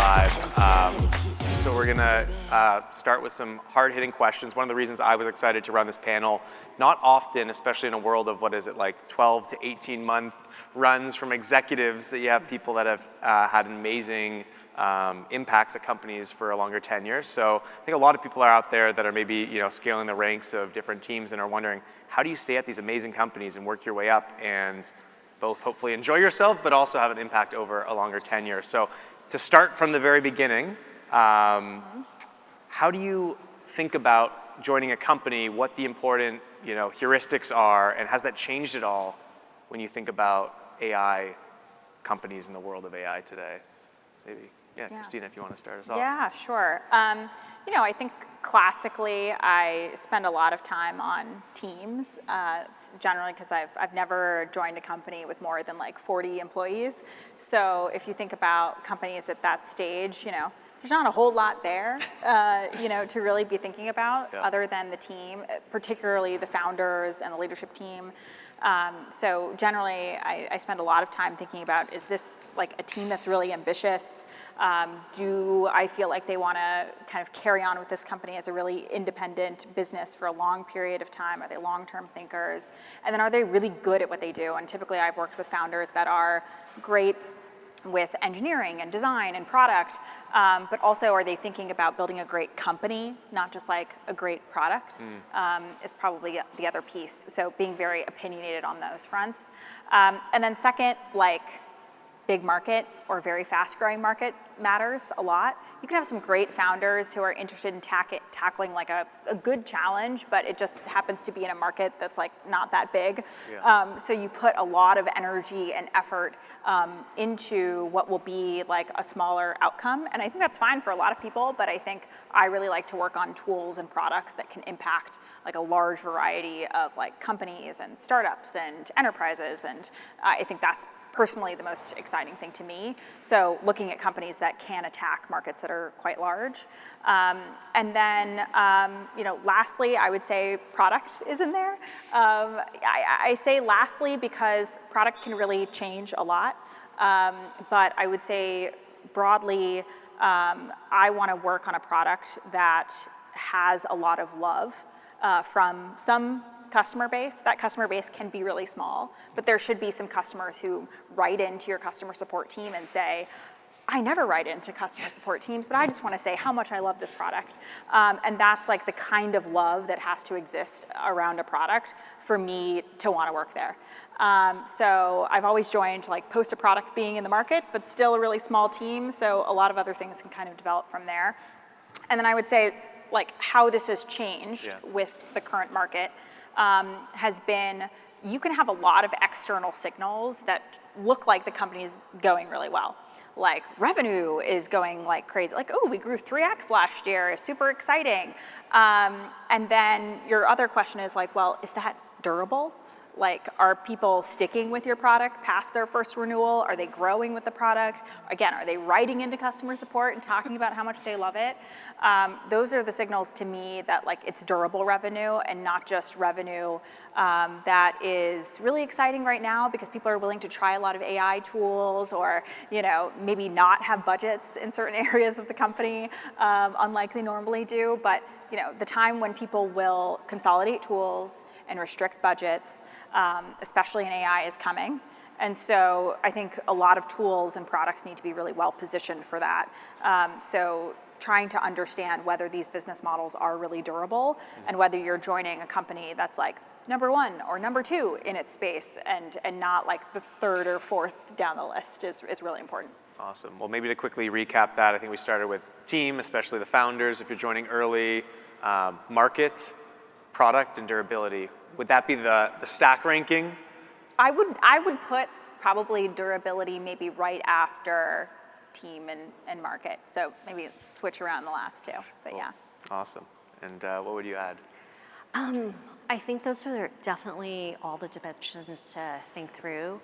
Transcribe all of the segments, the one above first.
live. So we're gonna start with some hard-hitting questions. One of the reasons I was excited to run this panel, not often, especially in a world of, what is it, like 12 to 18 month runs from executives, that you have people that have had amazing impacts at companies for a longer tenure. So I think a lot of people are out there that are maybe scaling the ranks of different teams and are wondering, how do you stay at these amazing companies and work your way up and both hopefully enjoy yourself, but also have an impact over a longer tenure? So to start from the very beginning, how do you think about joining a company, what the important heuristics are, and has that changed at all when you think about AI companies in the world of AI today? Maybe, yeah. Cristina, if you want to start us off. Yeah, sure. I think classically I spend a lot of time on teams. It's generally because I've never joined a company with more than like 40 employees. So if you think about companies at that stage, there's not a whole lot there, to really be thinking about other than the team, particularly the founders and the leadership team. So generally, I spend a lot of time thinking about, is this like a team that's really ambitious? Do I feel like they want to kind of carry on with this company as a really independent business for a long period of time? Are they long-term thinkers? And then are they really good at what they do? And typically I've worked with founders that are great with engineering and design and product, but also are they thinking about building a great company, not just like a great product, is probably the other piece. So being very opinionated on those fronts. And then second, like big market or very fast growing market matters a lot. You can have some great founders who are interested in tackling like a good challenge, but it just happens to be in a market that's like not that big. So you put a lot of energy and effort into what will be like a smaller outcome. And I think that's fine for a lot of people, but I think I really like to work on tools and products that can impact like a large variety of like companies and startups and enterprises. And I think that's personally the most exciting thing to me. So looking at companies that can attack markets that are quite large. And then, lastly, I would say product is in there. I say lastly because product can really change a lot. But I would say broadly, I want to work on a product that has a lot of love from some customer base. That customer base can be really small, but there should be some customers who write into your customer support team and say, I never write into customer support teams, but I just want to say how much I love this product. And that's like the kind of love that has to exist around a product for me to want to work there. So I've always joined like post a product being in the market, but still a really small team. So a lot of other things can kind of develop from there. And then I would say like how this has changed with the current market has been, you can have a lot of external signals that look like the company's going really well. Like revenue is going like crazy, like, oh, we grew 3x last year, it's super exciting. And then your other question is like, well, is that durable? Like, are people sticking with your product past their first renewal? Are they growing with the product? Again, are they writing into customer support and talking about how much they love it? Those are the signals to me that like it's durable revenue and not just revenue that is really exciting right now because people are willing to try a lot of AI tools or, maybe not have budgets in certain areas of the company, unlike they normally do. But the time when people will consolidate tools and restrict budgets, especially in AI, is coming. And so I think a lot of tools and products need to be really well positioned for that. So trying to understand whether these business models are really durable and whether you're joining a company that's like number one or number two in its space and not like the third or fourth down the list is really important. Awesome. Well, maybe to quickly recap that, I think we started with team, especially the founders, if you're joining early, market, product, and durability. Would that be the stack ranking? I would put probably durability maybe right after team and market. So maybe switch around the last two, but cool. Yeah. Awesome. And what would you add? I think those are definitely all the dimensions to think through.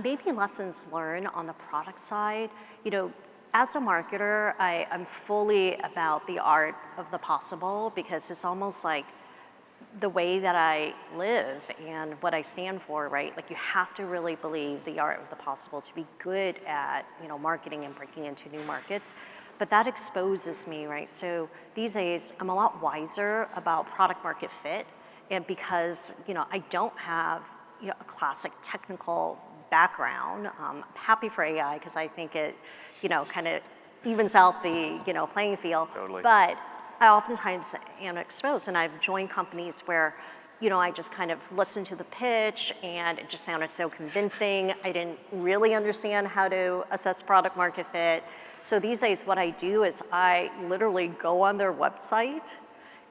Maybe lessons learned on the product side. As a marketer, I'm fully about the art of the possible because it's almost like the way that I live and what I stand for, right? Like you have to really believe the art of the possible to be good at, marketing and breaking into new markets. But that exposes me, right? So these days I'm a lot wiser about product market fit, and because, I don't have, a classic technical background. I'm happy for AI because I think it, kind of evens out the, playing field. Totally. But I oftentimes am exposed, and I've joined companies where, I just kind of listened to the pitch and it just sounded so convincing. I didn't really understand how to assess product market fit. So these days what I do is I literally go on their website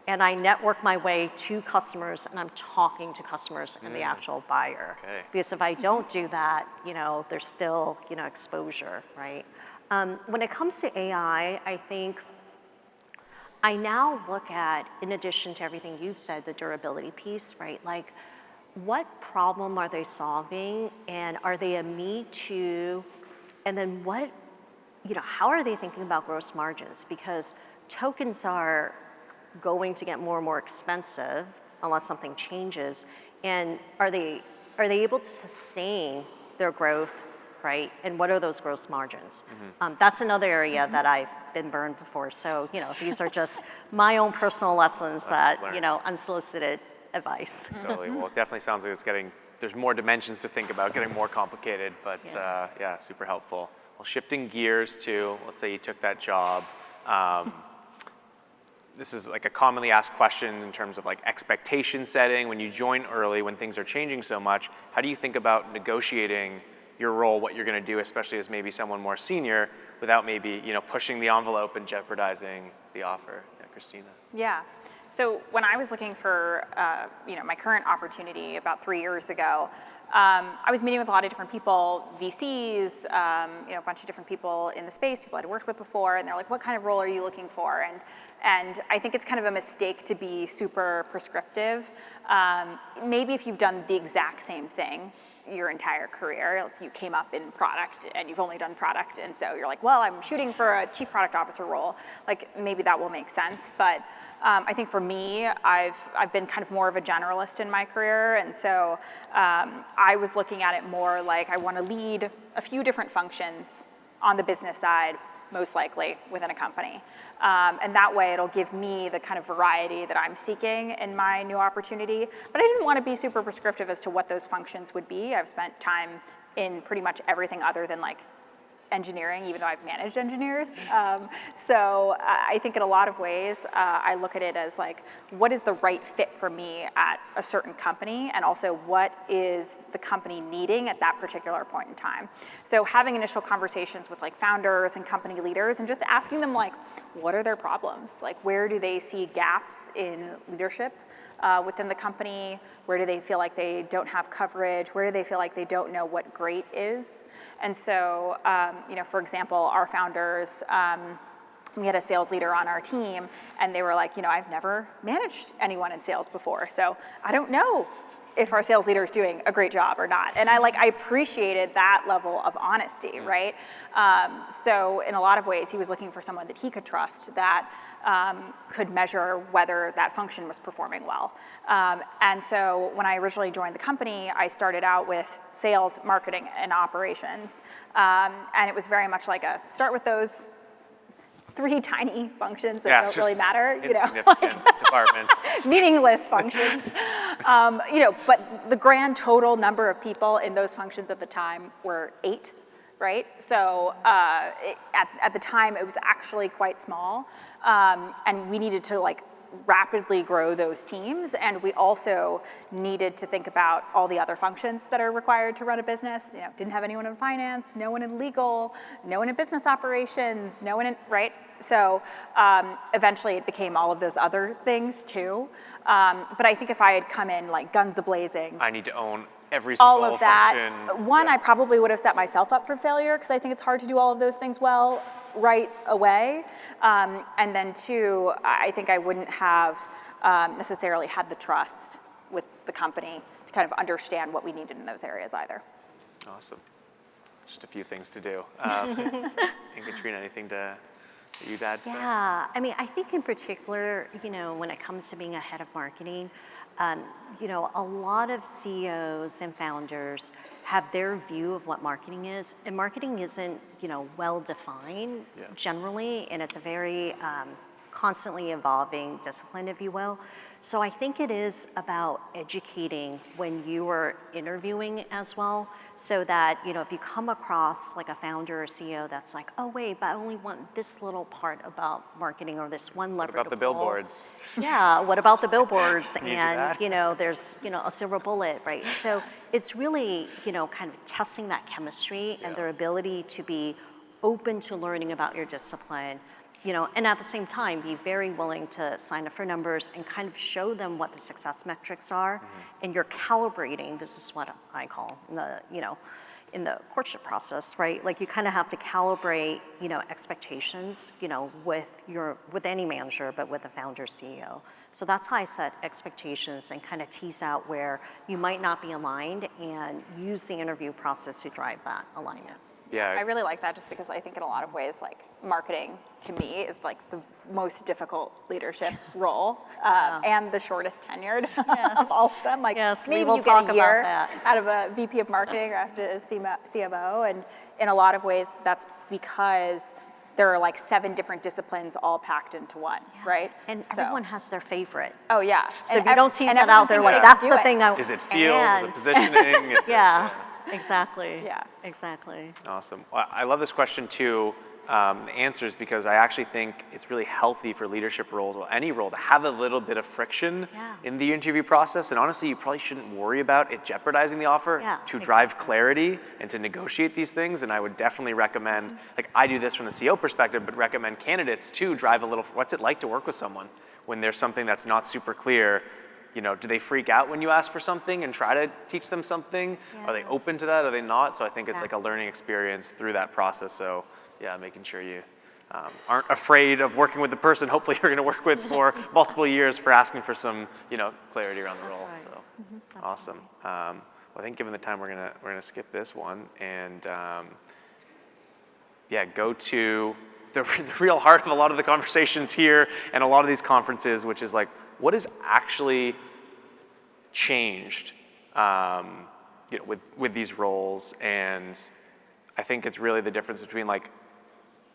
and I network my way to customers, and I'm talking to customers and the actual buyer. Okay. Because if I don't do that, there's still, exposure, right? When it comes to AI, I think I now look at, in addition to everything you've said, the durability piece, right? Like, what problem are they solving, and are they a me too? And then what, how are they thinking about gross margins? Because tokens are going to get more and more expensive unless something changes. And are they able to sustain their growth, right? And what are those gross margins? That's another area that I've been burned before. So, these are just my own personal lessons that, unsolicited advice. Totally. Well, it definitely sounds like there's more dimensions to think about, getting more complicated, but yeah, super helpful. Well, shifting gears to, let's say you took that job. This is like a commonly asked question in terms of like expectation setting. When you join early, when things are changing so much, how do you think about negotiating your role, what you're going to do, especially as maybe someone more senior, without maybe pushing the envelope and jeopardizing the offer? Yeah, Cristina. Yeah. So when I was looking for my current opportunity about 3 years ago, I was meeting with a lot of different people, VCs, a bunch of different people in the space, people I'd worked with before, and they're like, what kind of role are you looking for? And I think it's kind of a mistake to be super prescriptive. Maybe if you've done the exact same thing your entire career, if you came up in product and you've only done product, and so you're like, well, I'm shooting for a chief product officer role, like maybe that will make sense. But I think for me, I've been kind of more of a generalist in my career, and so I was looking at it more like I want to lead a few different functions on the business side, most likely within a company. And that way it'll give me the kind of variety that I'm seeking in my new opportunity. But I didn't want to be super prescriptive as to what those functions would be. I've spent time in pretty much everything other than like engineering, even though I've managed engineers. So I think in a lot of ways, I look at it as like, what is the right fit for me at a certain company, and also what is the company needing at that particular point in time. So having initial conversations with like founders and company leaders and just asking them like, what are their problems? Like, where do they see gaps in leadership within the company? Where do they feel like they don't have coverage? Where do they feel like they don't know what great is? And so, for example, our founders, we had a sales leader on our team, and they were like, I've never managed anyone in sales before, so I don't know if our sales leader is doing a great job or not. And I appreciated that level of honesty, right? So in a lot of ways, he was looking for someone that he could trust, that could measure whether that function was performing well. And so when I originally joined the company, I started out with sales, marketing, and operations. And it was very much like start with those 3 tiny functions that don't really matter, insignificant departments, meaningless functions. But the grand total number of people in those functions at the time were 8, right? So at the time, it was actually quite small, and we needed to rapidly grow those teams, and we also needed to think about all the other functions that are required to run a business. Didn't have anyone in finance, no one in legal, no one in business operations, no one in, right? So eventually it became all of those other things too. But I think if I had come in like guns a-blazing, I need to own every single all of that, function. One, I probably would have set myself up for failure because I think it's hard to do all of those things well right away. And then 2, I think I wouldn't have necessarily had the trust with the company to kind of understand what we needed in those areas either. Awesome. Just a few things to do. And Katrina, anything that you'd add to that? Yeah, I mean, I think in particular, when it comes to being a head of marketing, You know, a lot of CEOs and founders have their view of what marketing is, and marketing isn't, you know, well defined generally, and it's a very constantly evolving discipline, if you will. So I think it is about educating when you are interviewing as well, so that, you know, if you come across like a founder or CEO that's like, oh wait, but I only want this little part about marketing or this one lever. What about the billboards? Yeah, what about the billboards? Can you do And, that? you know, there's, you know, a silver bullet, right? So it's really, you know, kind of testing that chemistry and their ability to be open to learning about your discipline, you know, and at the same time, be very willing to sign up for numbers and kind of show them what the success metrics are. And you're calibrating, this is what I call the, you know, in the courtship process, right? Like you kind of have to calibrate, you know, expectations, you know, with any manager, but with a founder CEO. So that's how I set expectations and kind of tease out where you might not be aligned and use the interview process to drive that alignment. Yeah. I really like that just because I think in a lot of ways, like marketing to me is like the most difficult leadership role and the shortest tenured of all of them. Like maybe you get a year out of a VP of marketing or after a CMO. And in a lot of ways, that's because there are like 7 different disciplines all packed into one, right? And everyone has their favorite. Oh yeah. So if you don't tease that out, they're like, that's the thing I... Is it field? Is it positioning? Is Exactly. Yeah. Exactly. Awesome. Well, I love this question too, answers, because I actually think it's really healthy for leadership roles, or any role, to have a little bit of friction in the interview process. And honestly, you probably shouldn't worry about it jeopardizing the offer to drive clarity and to negotiate these things. And I would definitely recommend, like I do this from the CEO perspective, but recommend candidates to drive a little, what's it like to work with someone when there's something that's not super clear? You know, do they freak out when you ask for something and try to teach them something? Are they open to that? Are they not? So I think it's like a learning experience through that process. So yeah, making sure you aren't afraid of working with the person hopefully you're going to work with for multiple years for asking for some, you know, clarity around the role. So awesome. Well, I think given the time, we're gonna skip this one and go to the real heart of a lot of the conversations here and a lot of these conferences, which is like, what is actually changed, you know, with these roles? And I think it's really the difference between like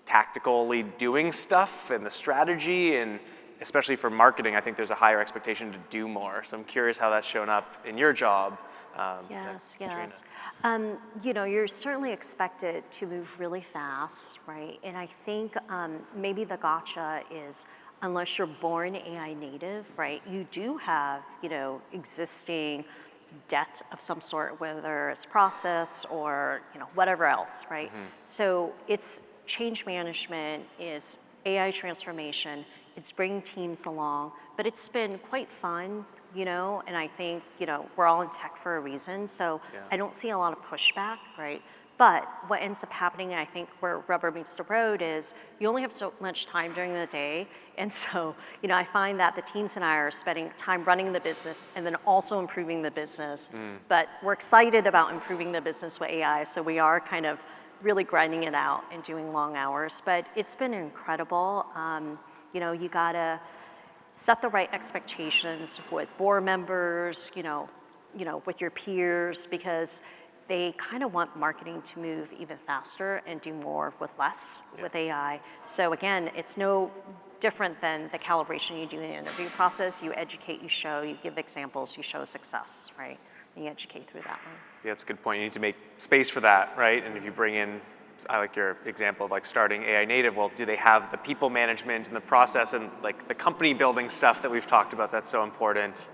tactically doing stuff and the strategy, and especially for marketing, I think there's a higher expectation to do more. So I'm curious how that's shown up in your job. Yes. You know, you're certainly expected to move really fast, right? And I think maybe the gotcha is, unless you're born AI native, right, you do have, you know, existing debt of some sort, whether it's process or, you know, whatever else, right? So it's change management, it's AI transformation, it's bringing teams along, but it's been quite fun, you know, and I think, you know, we're all in tech for a reason, so I don't see a lot of pushback, right? But what ends up happening, I think, where rubber meets the road is you only have so much time during the day. And so, you know, I find that the teams and I are spending time running the business and then also improving the business. But we're excited about improving the business with AI. So we are kind of really grinding it out and doing long hours. But it's been incredible. You know, you gotta set the right expectations with board members, you know, with your peers, because they kind of want marketing to move even faster and do more with less with AI. So again, it's no different than the calibration you do in the interview process. You educate, you show, you give examples, you show success, right? And you educate through that one. Yeah, that's a good point. You need to make space for that, right? And if you bring in, I like your example of like starting AI native, well, do they have the people management and the process and like the company building stuff that we've talked about that's so important?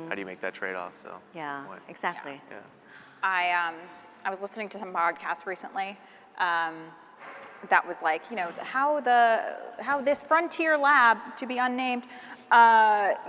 How do you make that trade-off? So yeah, exactly. Yeah. I was listening to some podcasts recently that was like, you know, how this frontier lab, to be unnamed,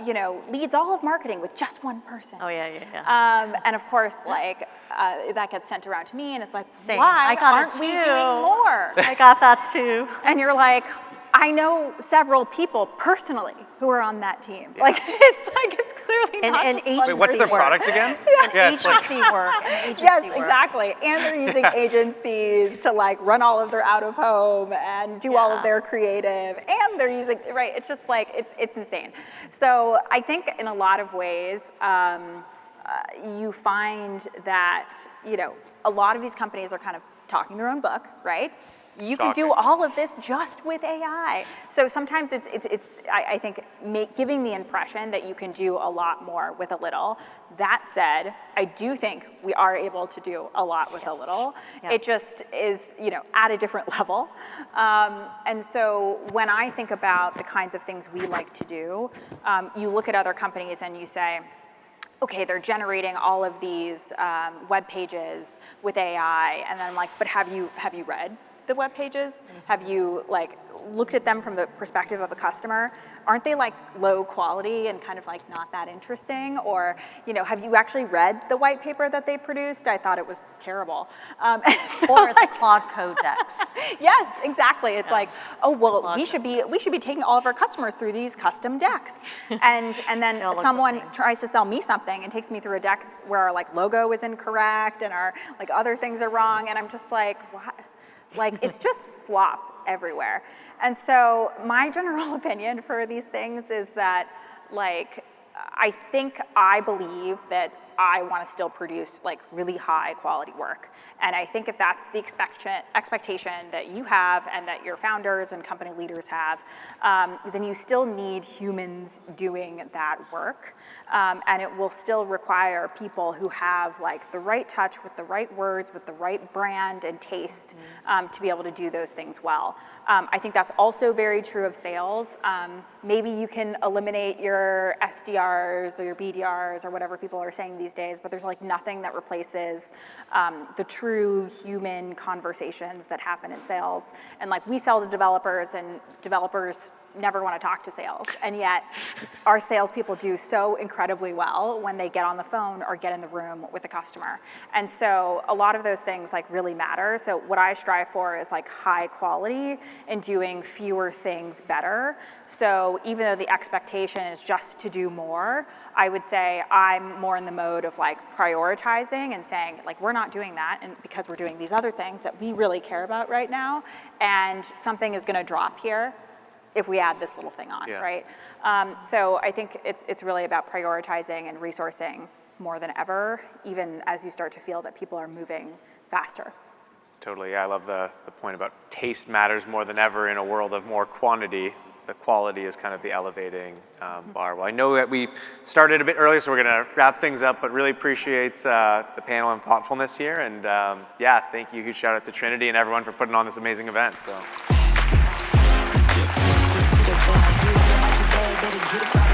you know, leads all of marketing with just one person. Oh yeah. And of course, like that gets sent around to me, and it's like, Same. why aren't we doing more? I got that too. And you're like, I know several people personally who are on that team. Like it's clearly literally And not and just one agency Wait, what's their work. product again? It's like, Agency work. And agency Yes, work. exactly. And they're using agencies to like run all of their out of home and do all of Yeah. their creative. And they're using, right, it's just like, it's insane. So I think in a lot of ways, you find that, a lot of these companies are kind of talking their own book, right? You can do Shocking. all of this just with AI. So sometimes I think giving the impression that you can do a lot more with a little. That said, I do think we are able to do a lot with a little. Yes. It just is, at a different level. And so when I think about the kinds of things we like to do, you look at other companies and you say, okay, they're generating all of these web pages with AI, and then I'm like, but have you read the web pages? Have you looked at them from the perspective of a customer? Aren't they like low quality and kind of like not that interesting? Or, have you actually read the white paper that they produced? I thought it was terrible. So, Or the Claude Codex. yes, exactly. It's like, oh well, we should be taking all of our customers through these custom decks, and then They'll look the someone same. tries to sell me something and takes me through a deck where our logo is incorrect and our other things are wrong, and I'm just like, what? It's just slop everywhere. And so my general opinion for these things is that I believe that I want to still produce really high quality work. And I think if that's the expectation that you have and that your founders and company leaders have, then you still need humans doing that work. And it will still require people who have the right touch with the right words, with the right brand and taste to be able to do those things well. I think that's also very true of sales. Maybe you can eliminate your SDRs or your BDRs or whatever people are saying these days, but there's nothing that replaces the true human conversations that happen in sales. And we sell to developers, and developers never want to talk to sales. And yet our salespeople do so incredibly well when they get on the phone or get in the room with a customer. And so a lot of those things really matter. So what I strive for is high quality and doing fewer things better. So even though the expectation is just to do more, I would say I'm more in the mode of prioritizing and saying we're not doing that, and because we're doing these other things that we really care about right now, and something is going to drop here if we add this little thing on, Yeah. right? So I think it's really about prioritizing and resourcing more than ever, even as you start to feel that people are moving faster. Totally, yeah, I love the point about taste matters more than ever in a world of more quantity. The quality is kind of the elevating bar. Well, I know that we started a bit early, so we're gonna wrap things up, but really appreciate the panel and thoughtfulness here. And yeah, thank you. Huge shout out to Trinity and everyone for putting on this amazing event. So. Get to the bag, you better get it